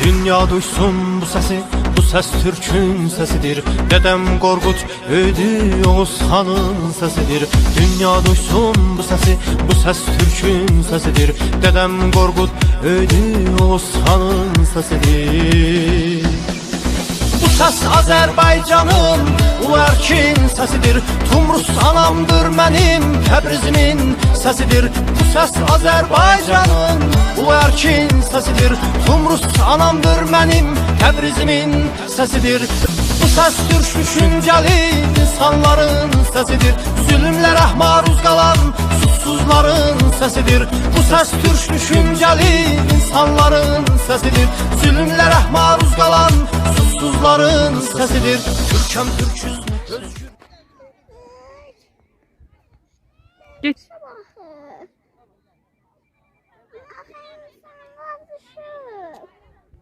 Dünya duysun bu sesi, bu ses Türk'ün sesidir. Dedem Korkut öydü Oğuz Xanın sesidir. Dünya duysun bu sesi, bu ses Türk'ün sesidir. Dedem Korkut öydü Oğuz Xanın sesidir. Bu ses Azərbaycanın ulu erkin sesidir. Tumrus anamdır mənim Təbrizimin sesidir. Bu ses Azərbaycanın ulu erkin sesidir. Tumrus anamdır mənim Təbrizimin sesidir. Bu ses Türk düşünceli insanların sesidir. Zulümlərə maruz qalan susuzların sesidir. Bu ses Türk düşünceli insanların sesidir. Zulümlərə maruz qalan susuzların sesidir. Türk'üm Türk'üz özgür. Geç.